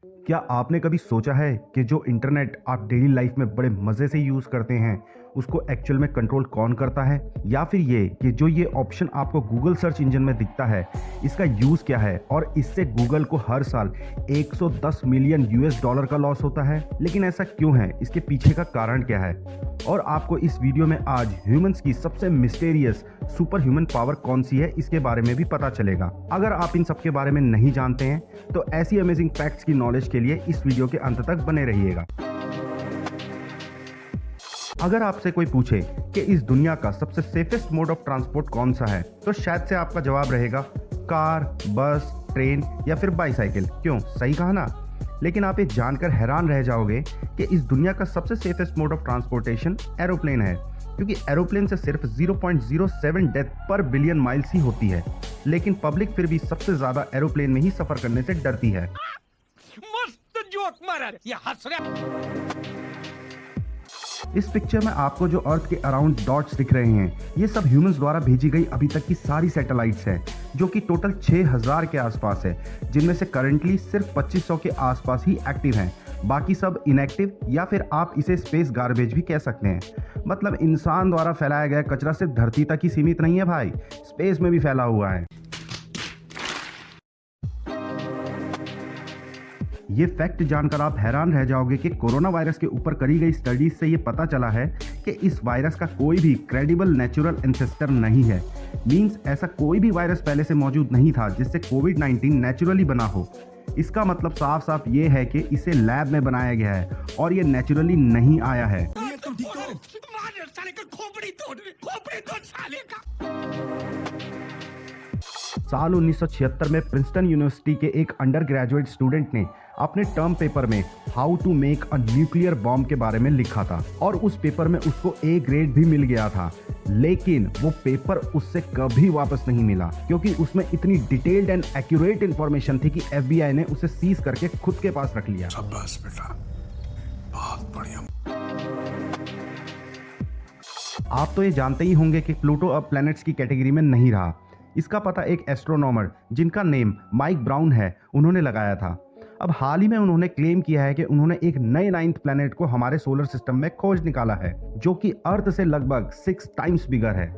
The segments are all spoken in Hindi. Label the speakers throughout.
Speaker 1: क्या आपने कभी सोचा है कि जो इंटरनेट आप डेली लाइफ में बड़े मज़े से यूज़ करते हैं, उसको एक्चुअल में कंट्रोल कौन करता है? या फिर ये कि जो ये ऑप्शन आपको गूगल सर्च इंजन में दिखता है, इसका यूज़ क्या है और इससे गूगल को हर साल 110 मिलियन यूएस डॉलर का लॉस होता है? लेकिन ऐसा क्यों है? इसके पीछे का कारण क्या है? और आपको इस वीडियो में आज ह्यूमंस की सबसे मिस्टीरियस सुपर ह्यूमन पावर कौन सी है, इसके बारे में भी पता चलेगा। अगर आप इन सब के बारे में नहीं जानते हैं तो ऐसी अमेजिंग फैक्ट्स की नॉलेज के लिए इस वीडियो के अंत तक बने रहिएगा। अगर आपसे कोई पूछे कि इस दुनिया का सबसे सेफेस्ट मोड ऑफ ट्रांसपोर्ट कौन सा है, तो शायद से आपका जवाब रहेगा कार, बस, ट्रेन या फिर बाईसाइकिल। क्यों? सही कहा ना। लेकिन आप ये जानकर हैरान रह जाओगे कि इस दुनिया का सबसे safest mode of transportation aeroplane है, क्योंकि एरोप्लेन से सिर्फ 0.07 डेथ पर बिलियन माइल्स ही होती है। लेकिन पब्लिक फिर भी सबसे ज्यादा एरोप्लेन में ही सफर करने से डरती है।
Speaker 2: मस्त जोक मारा, ये हंस रहा।
Speaker 1: इस पिक्चर में आपको जो अर्थ के अराउंड डॉट्स दिख रहे हैं, ये सब ह्यूमंस द्वारा भेजी गई अभी तक की सारी सैटेलाइट्स हैं, जो कि टोटल 6000 के आसपास है, जिनमें से करंटली सिर्फ 2500 के आसपास ही एक्टिव हैं। बाकी सब इनएक्टिव या फिर आप इसे स्पेस गार्बेज भी कह सकते हैं। मतलब इंसान द्वारा फैलाया गया कचरा सिर्फ धरती तक ही सीमित नहीं है भाई, स्पेस में भी फैला हुआ है। ये फैक्ट जानकर आप हैरान रह जाओगे कि कोरोना वायरस के ऊपर करी गई स्टडीज से ये पता चला है कि इस वायरस का कोई भी क्रेडिबल नेचुरल एंसेस्टर नहीं है। मींस ऐसा कोई भी वायरस पहले से मौजूद नहीं था जिससे कोविड-19 नेचुरली बना हो। इसका मतलब साफ साफ ये है कि इसे लैब में बनाया गया है और ये नेचुरली नहीं आया है। साल 1976 में प्रिंसटन यूनिवर्सिटी के एक अंडर ग्रेजुएट स्टूडेंट ने अपने टर्म पेपर में how to make a nuclear bomb के बारे में लिखा था और उस पेपर में उसको ए ग्रेड भी मिल गया था। लेकिन वो पेपर उससे कभी वापस नहीं मिला, क्योंकि उसमें इतनी डिटेल्ड एंड एक्यूरेट इंफॉर्मेशन थी कि एफबीआई ने उसे सीज करके खुद के पास रख लिया।
Speaker 3: शाबाश बेटा, बहुत बढ़िया।
Speaker 1: आप तो ये जानते ही होंगे कि प्लूटो अब प्लैनेट्स की कैटेगरी में नहीं रहा। इसका पता एक एस्ट्रोनॉमर जिनका नेम माइक ब्राउन है, उन्होंने लगाया था। अब हाल ही में उन्होंने क्लेम किया है कि उन्होंने एक नए 9th प्लैनेट को हमारे सोलर सिस्टम में खोज निकाला है, जो कि अर्थ से लगभग 6 टाइम्स बिगर है।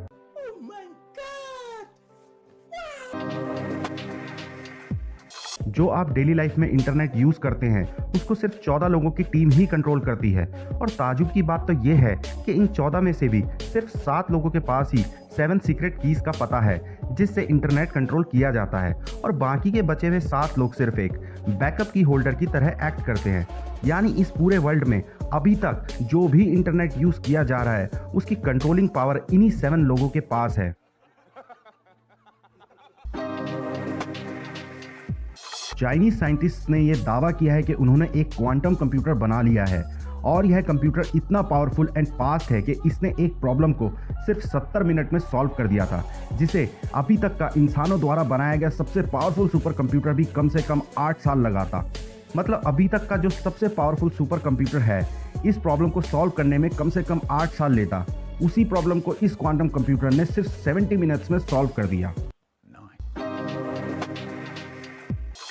Speaker 1: जो आप डेली लाइफ में इंटरनेट यूज करते हैं, उसको सिर्फ 14 लोगों की टीम ही कंट्रोल करती है। और ताजुब की बात तो यह है कि इन 14 में से भी सिर्फ 7 लोगों के पास ही 7 सीक्रेट कीज का पता है, जिससे इंटरनेट कंट्रोल किया जाता है। और बाकी के बचे हुए 7 लोग सिर्फ एक बैकअप की होल्डर की तरह एक्ट करते हैं। यानी इस पूरे वर्ल्ड में अभी तक जो भी इंटरनेट यूज किया जा रहा है, उसकी कंट्रोलिंग पावर इन्हीं 7 लोगों के पास है। चाइनीज साइंटिस्ट ने यह दावा किया है कि उन्होंने एक क्वांटम कंप्यूटर बना लिया है और यह कंप्यूटर इतना पावरफुल एंड फास्ट है कि इसने एक प्रॉब्लम को सिर्फ 70 मिनट में सॉल्व कर दिया था, जिसे अभी तक का इंसानों द्वारा बनाया गया सबसे पावरफुल सुपर कंप्यूटर भी कम से कम 8 साल लगाता। मतलब अभी तक का जो सबसे पावरफुल सुपर कंप्यूटर है, इस प्रॉब्लम को सॉल्व करने में कम से कम 8 साल लेता। उसी प्रॉब्लम को इस क्वांटम कंप्यूटर ने सिर्फ 70 मिनट्स में सॉल्व कर दिया।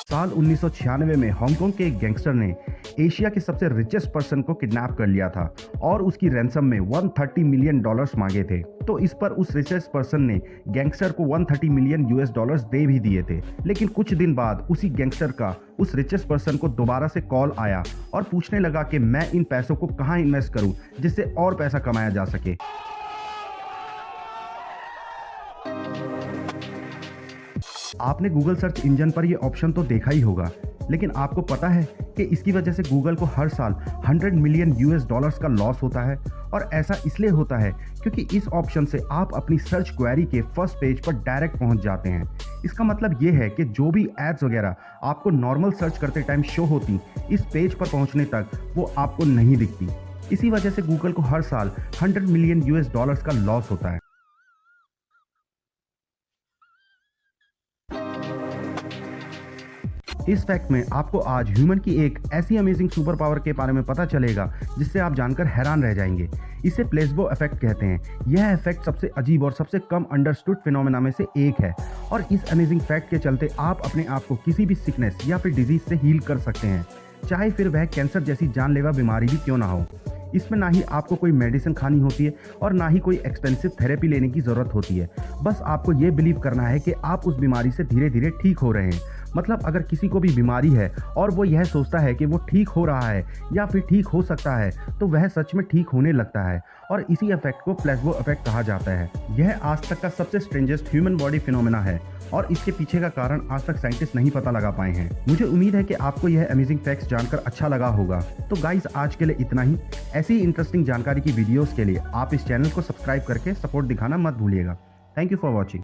Speaker 1: साल 1996 में हांगकांग के एक गैंगस्टर ने एशिया के सबसे रिचेस्ट पर्सन को किडनैप कर लिया था और उसकी रैंसम में 130 मिलियन डॉलर्स मांगे थे। तो इस पर उस रिचेस्ट पर्सन ने गैंगस्टर को 130 मिलियन यूएस डॉलर्स दे भी दिए थे। लेकिन कुछ दिन बाद उसी गैंगस्टर का उस रिचेस्ट पर्सन को दोबारा से कॉल आया और पूछने लगा कि मैं इन पैसों को कहाँ इन्वेस्ट करूं जिससे और पैसा कमाया जा सके। आपने गूगल सर्च इंजन पर यह ऑप्शन तो देखा ही होगा, लेकिन आपको पता है कि इसकी वजह से गूगल को हर साल 100 मिलियन यूएस डॉलर्स का लॉस होता है। और ऐसा इसलिए होता है क्योंकि इस ऑप्शन से आप अपनी सर्च क्वेरी के फर्स्ट पेज पर डायरेक्ट पहुंच जाते हैं। इसका मतलब ये है कि जो भी एड्स वगैरह आपको नॉर्मल सर्च करते टाइम शो होती, इस पेज पर पहुंचने तक वो आपको नहीं दिखती। इसी वजह से गूगल को हर साल 100 मिलियन यूएस डॉलर्स का लॉस होता है। इस फैक्ट में आपको आज ह्यूमन की एक ऐसी अमेजिंग सुपर पावर के बारे में पता चलेगा जिससे आप जानकर हैरान रह जाएंगे। इसे प्लेसबो इफेक्ट कहते हैं। यह इफेक्ट सबसे अजीब और सबसे कम अंडरस्टूड फिनोमेना में से एक है और इस अमेजिंग फैक्ट के चलते आप अपने आप को किसी भी सिकनेस या फिर डिजीज से हील कर सकते हैं। चाहे फिर वह कैंसर जैसी जानलेवा बीमारी भी क्यों ना हो। इसमें ना ही आपको कोई मेडिसिन खानी होती है और ना ही कोई एक्सपेंसिव थेरेपी लेने की ज़रूरत होती है। बस आपको ये बिलीव करना है कि आप उस बीमारी से धीरे धीरे ठीक हो रहे हैं। मतलब अगर किसी को भी बीमारी है और वो यह सोचता है कि वो ठीक हो रहा है या फिर ठीक हो सकता है, तो वह सच में ठीक होने लगता है और इसी इफेक्ट को प्लेसबो इफेक्ट कहा जाता है। यह आज तक का सबसे स्ट्रेंजेस्ट ह्यूमन बॉडी फिनोमेना है और इसके पीछे का कारण आज तक साइंटिस्ट नहीं पता लगा पाए हैं। मुझे उम्मीद है कि आपको यह अमेजिंग फैक्ट्स जानकर अच्छा लगा होगा। तो गाइस, आज के लिए इतना ही। ऐसी इंटरेस्टिंग जानकारी की वीडियोस के लिए आप इस चैनल को सब्सक्राइब करके सपोर्ट दिखाना मत भूलिएगा। Thank you for watching.